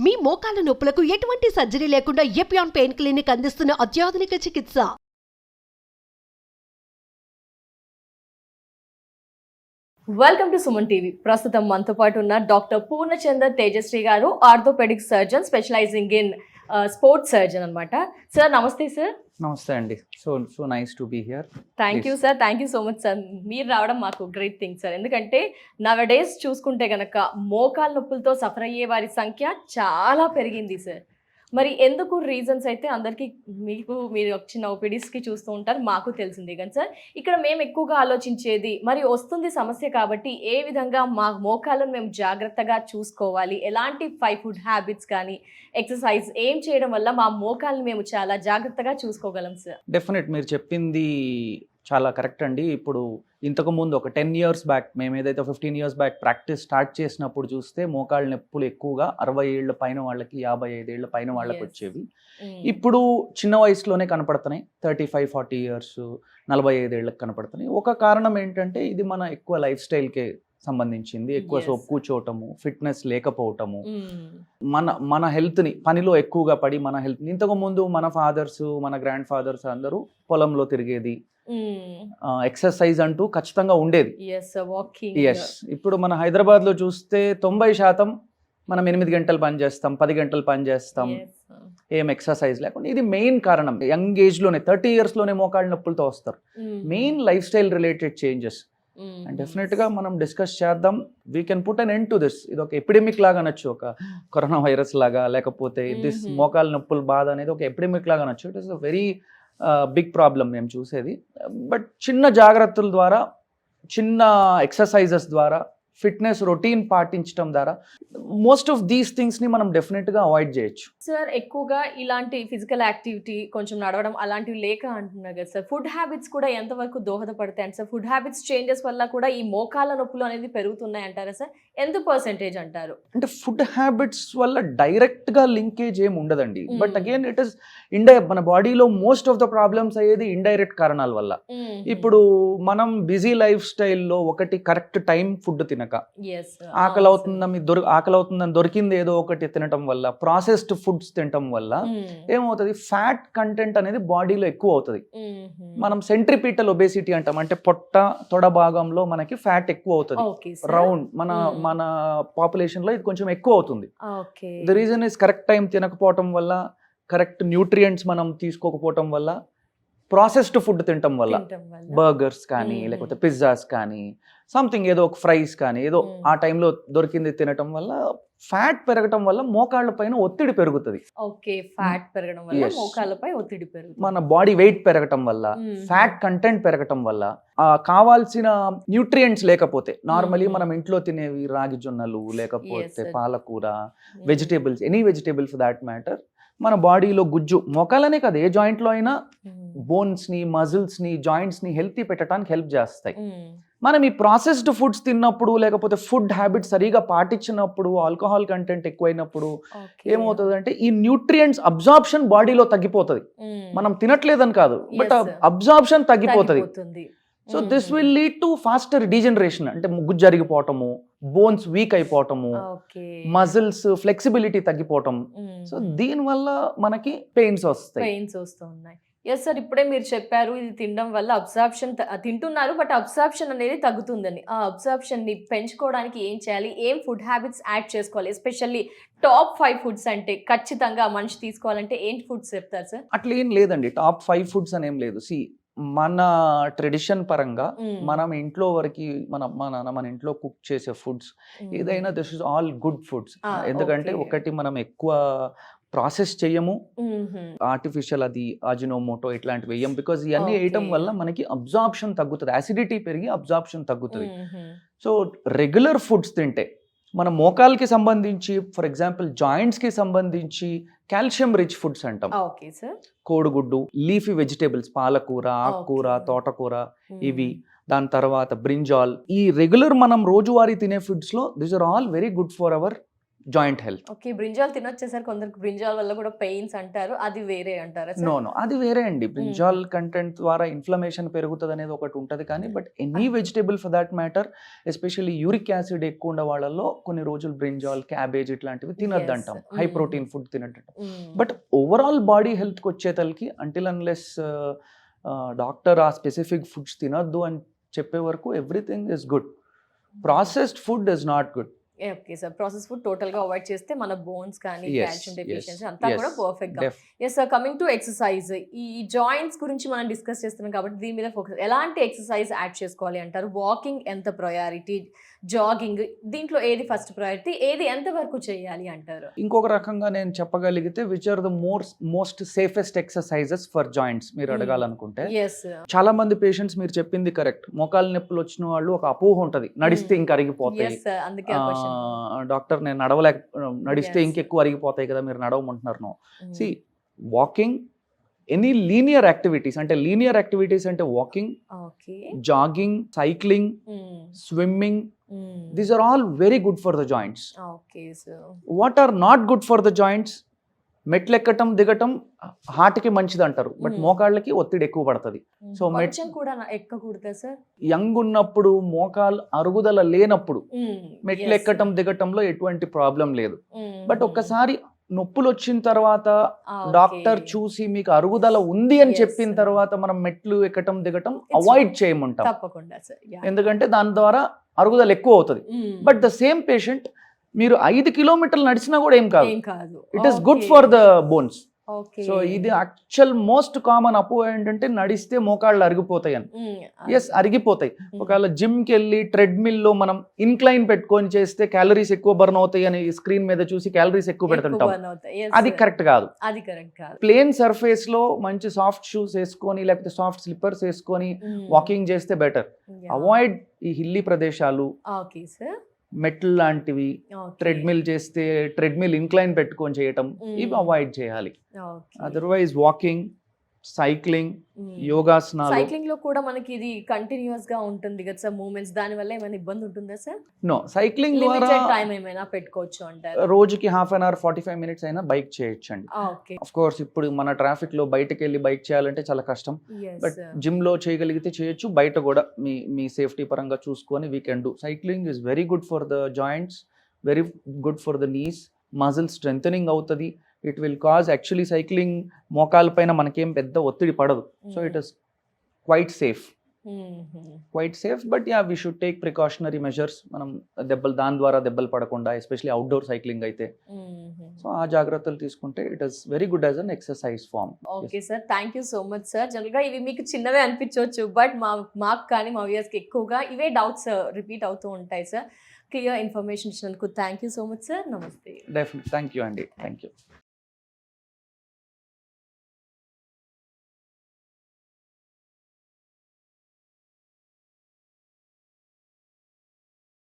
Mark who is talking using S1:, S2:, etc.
S1: మీ మోకాల నొప్పులకు ఎటువంటి సర్జరీ లేకుండా ఎపియాన్ పెయిన్ క్లినిక్ అందిస్తున్న అత్యాధునిక చికిత్స.
S2: Welcome to Suman TV. ప్రస్తుతం మనతో పాటు ఉన్న doctor Purnachandar Tejasri garu, orthopaedic surgeon specialising in sports surgeon అనమాట. సార్ నమస్తే సార్.
S3: నమస్తే అండి. So nice to be here.
S2: Thank you sir, thank you so much sir. మీరు రావడం మాకు గ్రేట్ థింగ్ సార్. ఎందుకంటే నవ డేస్ చూసుకుంటే కనుక మోకాల నొప్పులతో సఫర్ అయ్యే వారి సంఖ్య చాలా పెరిగింది సార్. మరి ఎందుకు రీజన్స్ అయితే అందరికీ మీరు వచ్చిన ఓపీడీస్కి చూస్తూ ఉంటారు, మాకు తెలిసిందే కానీ సార్ ఇక్కడ మేము ఎక్కువగా ఆలోచించేది మరి వస్తుంది సమస్య కాబట్టి ఏ విధంగా మా మోకాలను మేము జాగ్రత్తగా చూసుకోవాలి, ఎలాంటి 5 ఫుడ్ హ్యాబిట్స్ కానీ ఎక్సర్సైజ్ ఏం చేయడం వల్ల మా మోకాలను మేము చాలా జాగ్రత్తగా చూసుకోగలం సార్.
S3: డెఫినెట్ మీరు చెప్పింది చాలా కరెక్ట్ అండి. ఇప్పుడు ఇంతకుముందు ఒక 10 years బ్యాక్ మేము ఏదైతే 15 years బ్యాక్ ప్రాక్టీస్ స్టార్ట్ చేసినప్పుడు చూస్తే మోకాళ్ళ నొప్పులు ఎక్కువగా 60 ఏళ్ల పైన వాళ్ళకి, 55 ఏళ్ల పైన వాళ్ళకి వచ్చేవి. ఇప్పుడు చిన్న వయసులోనే కనపడుతున్నాయి, 35-40 years 45 ఏళ్ళకి కనపడుతున్నాయి. ఒక కారణం ఏంటంటే ఇది మన ఎక్కువ లైఫ్ స్టైల్కే సంబంధించింది. ఎక్కువ సోపు కూర్చోవటము, ఫిట్నెస్ లేకపోవటము, మన హెల్త్ని పనిలో ఎక్కువగా పడి మన హెల్త్ని, ఇంతకుముందు మన ఫాదర్స్ మన గ్రాండ్ ఫాదర్స్ అందరూ పొలంలో తిరిగేది, ఎక్సర్సైజ్ అంటూ ఖచ్చితంగా ఉండేది. ఇప్పుడు మన హైదరాబాద్లో చూస్తే 90% మనం 8 గంటలు పని చేస్తాం, 10 గంటలు పని చేస్తాం, ఏం ఎక్సర్సైజ్ లేకుండా. ఇది మెయిన్ కారణం. యంగ్ ఏజ్లోనే 30 yearsలోనే మోకాళ్ళ నొప్పులతో వస్తారు. Main life style related changes. And డెఫినెట్గా మనం డిస్కస్ చేద్దాం. We can put an end to this. ఇది ఒక ఎపిడెమిక్ లాగా అనొచ్చు, ఒక కరోనా వైరస్ లాగా, లేకపోతే దిస్ మోకాళ్ళ నొప్పుల బాధ అనేది ఒక ఎపిడెమిక్ లాగా అనొచ్చు. It is a very big problem మేము చూసేది. బట్ చిన్న జాగ్రత్తల ద్వారా, చిన్న ఎక్సర్సైజెస్ ద్వారా, ఫిట్నెస్ రొటీన్ పాటించడం ద్వారా మోస్ట్ ఆఫ్ దీస్ థింగ్స్ని మనం డెఫినెట్గా అవాయిడ్ చేయొచ్చు.
S2: సార్ ఎక్కువగా ఇలాంటి ఫిజికల్ యాక్టివిటీ, కొంచెం నడవడం అలాంటివి లేక అంటున్నారు కదా సార్. ఫుడ్ హ్యాబిట్స్ కూడా ఎంతవరకు దోహదపడతాయి అంటే సార్, ఫుడ్ హ్యాబిట్స్ చేంజెస్ వల్ల కూడా ఈ మోకాళ్ళ నొప్పులు అనేది పెరుగుతున్నాయి అంటారా సార్? ఎంత పర్సెంటేజ్ అంటారు?
S3: అంటే ఫుడ్ హ్యాబిట్స్ వల్ల డైరెక్ట్గా లింకేజ్ ఏమి ఉండదండి. బట్ అగైన్ ఇట్ ఈస్ మన బాడీలో మోస్ట్ ఆఫ్ ద ప్రాబ్లమ్స్ అయ్యేది ఇండైరెక్ట్ కారణాల వల్ల. ఇప్పుడు మనం బిజీ లైఫ్ స్టైల్లో ఒకటి కరెక్ట్ టైం ఫుడ్ తినక, ఆకలి అవుతుందని దొరికింది ఏదో ఒకటి తినటం వల్ల, ప్రాసెస్డ్ ఫుడ్స్ తినటం వల్ల ఏమవుతుంది, ఫ్యాట్ కంటెంట్ అనేది బాడీలో ఎక్కువ అవుతుంది. మనం సెంట్రిపీటల్ ఒబేసిటీ అంటాం. అంటే పొట్ట, తొడ భాగంలో మనకి ఫ్యాట్ ఎక్కువ అవుతుంది. రౌండ్ మన పాపులేషన్ లో ఇది కొంచెం ఎక్కువ అవుతుంది. The reason is correct time తినకపోవటం వల్ల, కరెక్ట్ న్యూట్రియంట్స్ మనం తీసుకోకపోవటం వల్ల, ప్రాసెస్డ్ ఫుడ్ తినటం వల్ల, బర్గర్స్ కానీ లేకపోతే పిజ్జాస్ కానీ సంథింగ్ ఏదో ఒక ఫ్రైస్ కానీ ఏదో ఆ టైంలో దొరికింది తినటం వల్ల ఫ్యాట్ పెరగటం వల్ల మోకాళ్ళ పైన ఒత్తిడి పెరుగుతుంది. మన బాడీ వెయిట్ పెరగటం వల్ల, ఫ్యాట్ కంటెంట్ పెరగటం వల్ల, కావాల్సిన న్యూట్రియంట్స్ లేకపోతే, నార్మలీ మనం ఇంట్లో తినేవి రాగి జొన్నలు లేకపోతే పాలకూర, vegetables, any vegetable for that matter, మన బాడీలో గుజ్జు, మోకాలనే కాదు ఏ జాయింట్లో అయినా బోన్స్ని, మజిల్స్ని, జాయింట్స్ని హెల్తీ పెట్టడానికి హెల్ప్ చేస్తాయి. మనం ఈ ప్రాసెస్డ్ ఫుడ్స్ తిన్నప్పుడు లేకపోతే ఫుడ్ హ్యాబిట్స్ సరిగా పాటించినప్పుడు, ఆల్కహాల్ కంటెంట్ ఎక్కువైనప్పుడు ఏమవుతుంది అంటే ఈ న్యూట్రియంట్స్ అబ్జార్ప్షన్ బాడీలో తగ్గిపోతుంది. మనం తినట్లేదని కాదు, బట్ అబ్జార్ప్షన్ తగ్గిపోతుంది. So this will lead to faster degeneration. అంటే గుజ్జు జరిగిపోవటము, బోన్స్ వీక్ అయిపోవటము, మజిల్స్ ఫ్లెక్సిబిలిటీ తగ్గిపోవటం. సో దీనివల్ల మనకి పెయిన్స్ వస్తున్నాయి.
S2: ఎస్ సార్, ఇప్పుడే మీరు చెప్పారు ఇది తినడం వల్ల అబ్జార్ప్షన్ తింటున్నారు, బట్ అబ్జార్ప్షన్ అనేది తగ్గుతుందని. ఆ అబ్జార్ప్షన్ ని పెంచుకోవడానికి ఏం చేయాలి, ఏం ఫుడ్ హ్యాబిట్స్ యాడ్ చేసుకోవాలి? ఎస్పెషల్లీ టాప్ 5 ఫుడ్స్ అంటే ఖచ్చితంగా మనిషి తీసుకోవాలంటే ఏంటి ఫుడ్స్ చెప్తారు సార్?
S3: అట్లా ఏం లేదండి, టాప్ 5 ఫుడ్స్ అని ఏం లేదు. మన ట్రెడిషన్ పరంగా మనం ఇంట్లో వరకు మన ఇంట్లో కుక్ చేసే ఫుడ్స్ ఏదైనా this is all good foods. ఎందుకంటే ఒకటి మనం ఎక్కువ ప్రాసెస్ చెయ్యము, ఆర్టిఫిషియల్ అది అజినోమోటో ఇట్లాంటివి వేయం. బికాజ్ ఇవన్నీ వేయటం వల్ల మనకి అబ్జార్ప్షన్ తగ్గుతుంది, యాసిడిటీ పెరిగి అబ్జార్ప్షన్ తగ్గుతుంది. సో రెగ్యులర్ ఫుడ్స్ తింటే మన మోకాల్కి సంబంధించి, ఫర్ ఎగ్జాంపుల్ జాయింట్స్కి సంబంధించి కాల్షియం రిచ్ ఫుడ్స్ అంటాం. కోడిగుడ్డు, లీఫీ వెజిటేబుల్స్, పాలకూర, ఆకుకూర, తోటకూర, ఇవి. దాని తర్వాత బ్రింజాల్. ఈ రెగ్యులర్ మనం రోజువారీ తినే ఫుడ్స్లో this are all very good for our joint health.
S2: Okay, brinjal తినొచ్చే సార్? కొందరికి బ్రింజాల్ వల్ల కూడా పెయిన్స్ అంటారు, అది వేరే అంటారా సార్?
S3: నో అది వేరే అండి. బ్రింజాల్ కంటెంట్ ద్వారా ఇన్ఫ్లమేషన్ పెరుగుతుంది అనేది ఒకటి ఉంటుంది, కానీ but any vegetable for that matter, especially uric acid ఎక్కువ ఉండే వాళ్ళలో కొన్ని రోజులు బ్రింజాల్, క్యాబేజ్ ఇట్లాంటివి తినద్దంటాం, హై ప్రోటీన్ ఫుడ్ తినద్దంటాం. బట్ ఓవరాల్ బాడీ హెల్త్కి వచ్చేతలకి అంటిల్ అన్లెస్ డాక్టర్ ఆ స్పెసిఫిక్ ఫుడ్స్ తినొద్దు అని చెప్పే వరకు everything is good. Processed food is not good.
S2: Okay sir, process food total గా అవాయిడ్ చేస్తే మన బోన్స్ కానీ
S3: Yes,
S2: కాల్షియం
S3: yes,
S2: డెఫిషియన్సీ అంతా
S3: yes,
S2: కూడా పర్ఫెక్ట్ గా.
S3: def-
S2: yes sir, coming to exercise, ఈ జాయింట్స్ గురించి మనం డిస్కస్ చేస్తున్నాం కాబట్టి దీని మీద ఫోకస్. ఎలాంటి ఎక్సర్సైజ్ యాడ్ చేసుకోవాలి అంటారు? వాకింగ్ ఎంత ప్రయారిటీ, జాగింగ్, దీంట్లో ఏది ఫస్ట్ ప్రయారిటీ, ఏది ఎంత వరకు చేయాలి అంటారు?
S3: ఇంకొక రకంగా నేను చెప్పగలిగితే which are the most safest exercises for joints మీరు అడగాలనుకుంటే,
S2: ఎస్
S3: చాలా మంది పేషెంట్స్ మీరు చెప్పింది కరెక్ట్, మోకాలు నొప్పులు వచ్చిన వాళ్ళు ఒక అపోహ ఉంటది, నడిస్తే ఇంకా అరిగిపోతాయి,
S2: ఎస్ సార్, అందుకే ఆ క్వశ్చన్.
S3: డాక్టర్ నేను నడిస్తే
S2: Yes.
S3: ఇంకెక్కువ అరిగిపోతాయి కదా, మీరు నడవమంటున్నారు. No, see walking, any linear activities, అంటే లీనియర్ యాక్టివిటీస్ అంటే walking,
S2: okay,
S3: jogging, cycling, swimming, these are all very good for the joints.
S2: Okay sir.
S3: What are not good for the joints, మెట్లు ఎక్కటం దిగటం హార్ట్కి మంచిది అంటారు, బట్ మోకాళ్ళకి ఒత్తిడి ఎక్కువ పడుతుంది. So,
S2: కొంచెం కూడా ఎక్కకూడదా సార్?
S3: యంగ్ ఉన్నప్పుడు మోకాలు అరుగుదల లేనప్పుడు మెట్లు ఎక్కటం దిగటంలో ఎటువంటి ప్రాబ్లం లేదు. బట్ ఒక్కసారి నొప్పులు వచ్చిన తర్వాత డాక్టర్ చూసి మీకు అరుగుదల ఉంది అని
S2: Yes,
S3: చెప్పిన
S2: sir.
S3: తర్వాత మనం మెట్లు ఎక్కటం దిగటం
S2: It's
S3: అవాయిడ్ చేయమంటాం,
S2: తప్పకుండా సార్.
S3: ఎందుకంటే దాని ద్వారా అరుగుదల ఎక్కువ అవుతుంది. బట్ ద సేమ్ పేషెంట్ మీరు 5 కిలోమీటర్లు నడిచినా కూడా ఏం కాదు,
S2: ఏం కాదు,
S3: it is good for the bones.
S2: Okay.
S3: So ఇది యాక్చువల్ మోస్ట్ కామన్ అపోహ ఏంటంటే నడిస్తే మోకాళ్ళు అరిగిపోతాయి అని. ఎస్, అరిగిపోతాయి. ఒకవేళ జిమ్కి వెళ్ళి ట్రెడ్మిల్ లో మనం ఇన్క్లైన్ పెట్టుకొని చేస్తే క్యాలరీస్ ఎక్కువ బర్న్ అవుతాయి అని స్క్రీన్ మీద చూసి క్యాలరీస్ ఎక్కువ పెడుతుంటాం, అది కరెక్ట్ కాదు.
S2: అది కరెక్ట్ కాదు.
S3: ప్లేన్ సర్ఫేస్ లో మంచి సాఫ్ట్ షూస్ వేసుకొని లేకపోతే సాఫ్ట్ స్లిప్పర్స్ వేసుకొని వాకింగ్ చేస్తే బెటర్. అవాయిడ్ ఈ హిల్లీ ప్రదేశాలు,
S2: ఓకే సార్.
S3: మెట్లు లాంటివి, ట్రెడ్మిల్ చేస్తే ట్రెడ్మిల్ ఇన్క్లైన్ పెట్టుకొని చేయటం, ఇవి అవాయిడ్ చేయాలి. అదర్వైజ్ వాకింగ్, సైక్లింగ్, యోగాసనాలు.
S2: సైక్లింగ్ లో కూడా మనకి ఇది కంటిన్యూస్ గా ఉంటుంది కదా సార్ మూవ్మెంట్స్, దాని వల్ల ఏమైనా ఇబ్బంది ఉంటుందా సార్?
S3: నో, సైక్లింగ్ ద్వారా
S2: లిమిటెడ్ టైం ఏమైనా పెట్టుకోవచ్చు అంటారు?
S3: రోజుకి హాఫ్ అన్ అవర్ 45 minutes అయినా బైక్ చేయొచ్చండి.
S2: ఓకే,
S3: ఆఫ్ కోర్స్ ఇప్పుడు మన ట్రాఫిక్ లో బయటకు వెళ్ళి బైక్ చేయాలంటే చాలా కష్టం, బట్ జిమ్ లో చేయగలిగితే చేయొచ్చు. బయట కూడా మీ సేఫ్టీ పరంగా చూసుకొని we can do. Cycling is very good for the joints, very good for the knees, muscle strengthening అవుతుంది. It will cause, actually cycling మోకాల పైన మనకేం పెద్ద ఒత్తిడి పడదు. So it is quite safe, but yeah we should take precautionary measures. మనం దాని ద్వారా దెబ్బలు పడకుండా, ఎస్పెషల్లీ అవుట్డోర్ సైక్లింగ్ అయితే. సో ఆ జాగ్రత్తలు తీసుకుంటే it is very good as an exercise form.
S2: Okay sir, thank you so much sir. జనరల్గా ఇవి మీకు చిన్నవే అనిపించవచ్చు, బట్ మాకు కానీ మా వ్యూయర్స్కి ఎక్కువగా ఇవే డౌట్స్ రిపీట్ అవుతూ ఉంటాయి సార్. క్లియర్ ఇన్ఫర్మేషన్ ఇచ్చినందుకు thank you so much sir. నమస్తే.
S3: డెఫినెట్, థ్యాంక్ యూ అండి, థ్యాంక్ యూ.